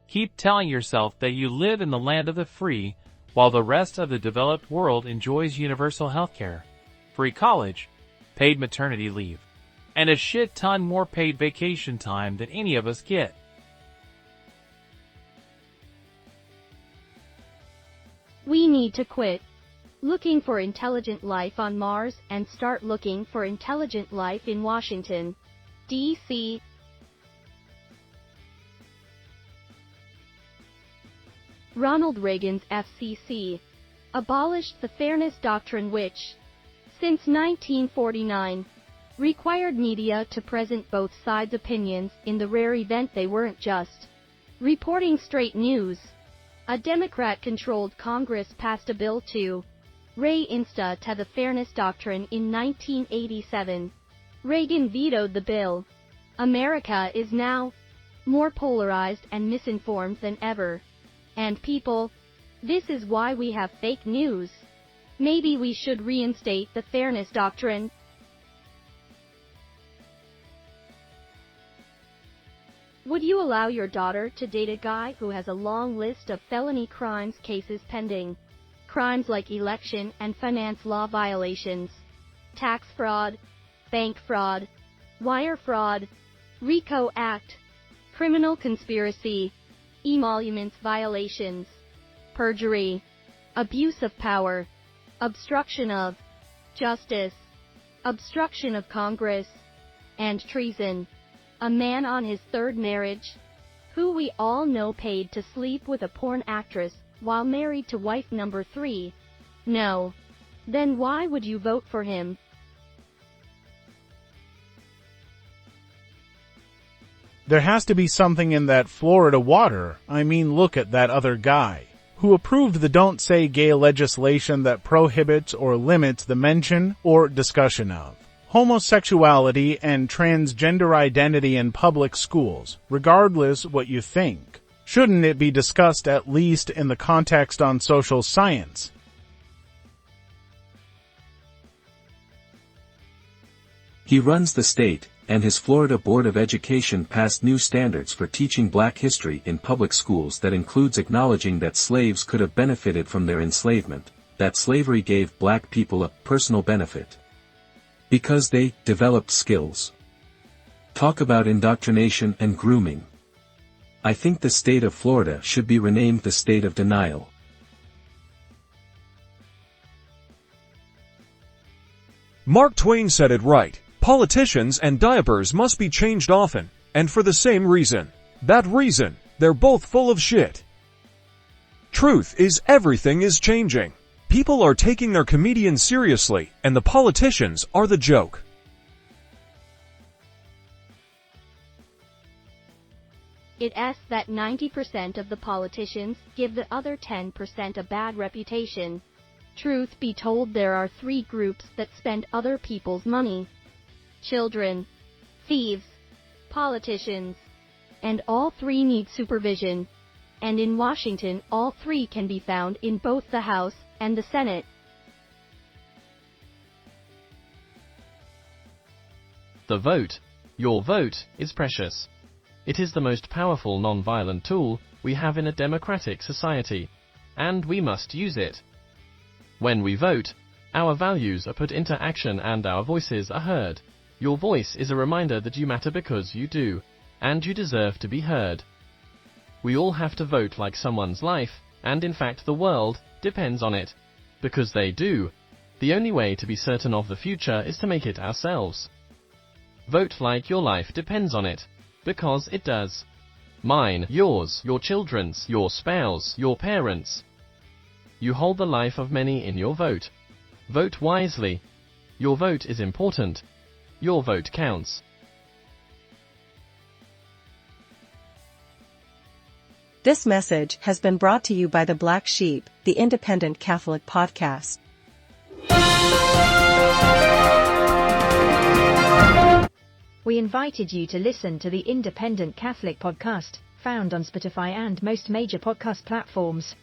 Keep telling yourself that you live in the land of the free, while the rest of the developed world enjoys universal healthcare, free college, paid maternity leave, and a shit ton more paid vacation time than any of us get. We need to quit looking for intelligent life on Mars and start looking for intelligent life in Washington, D.C. Ronald Reagan's FCC abolished the fairness doctrine which, since 1949, required media to present both sides' opinions in the rare event they weren't just reporting straight news. A Democrat-controlled Congress passed a bill to reinstate the fairness doctrine in 1987. Reagan vetoed the bill. America is now more polarized and misinformed than ever. And people, this is why we have fake news. Maybe we should reinstate the fairness doctrine. Would you allow your daughter to date a guy who has a long list of felony crimes cases pending? Crimes like election and finance law violations, tax fraud, bank fraud, wire fraud, RICO Act, criminal conspiracy, emoluments violations, perjury, abuse of power, obstruction of justice, obstruction of Congress, and treason. A man on his third marriage, who we all know paid to sleep with a porn actress while married to wife number 3. No. Then why would you vote for him? There has to be something in that Florida water. I mean, look at that other guy who approved the Don't Say Gay legislation that prohibits or limits the mention or discussion of homosexuality and transgender identity in public schools, regardless what you think. Shouldn't it be discussed at least in the context on social science? He runs the state, and his Florida Board of Education passed new standards for teaching Black history in public schools that includes acknowledging that slaves could have benefited from their enslavement, that slavery gave Black people a personal benefit because they developed skills. Talk about indoctrination and grooming. I think the state of Florida should be renamed the state of denial. Mark Twain said it right. Politicians and diapers must be changed often, and for the same reason. That reason, they're both full of shit. Truth is everything is changing. People are taking their comedians seriously, and the politicians are the joke. It's that 90% of the politicians give the other 10% a bad reputation. Truth be told, there are 3 groups that spend other people's money: children, thieves, politicians. And all 3 need supervision. And in Washington, all 3 can be found in both the House and the Senate. The vote. Your vote is precious. It is the most powerful non-violent tool we have in a democratic society, and we must use it. When we vote, our values are put into action and our voices are heard. Your voice is a reminder that you matter because you do, and you deserve to be heard. We all have to vote like someone's life, and in fact the world, depends on it. Because they do. The only way to be certain of the future is to make it ourselves. Vote like your life depends on it. Because it does. Mine, yours, your children's, your spouse, your parents. You hold the life of many in your vote. Vote wisely. Your vote is important. Your vote counts. This message has been brought to you by The Black Sheep, the Independent Catholic Podcast. We invited you to listen to the Independent Catholic Podcast, found on Spotify and most major podcast platforms.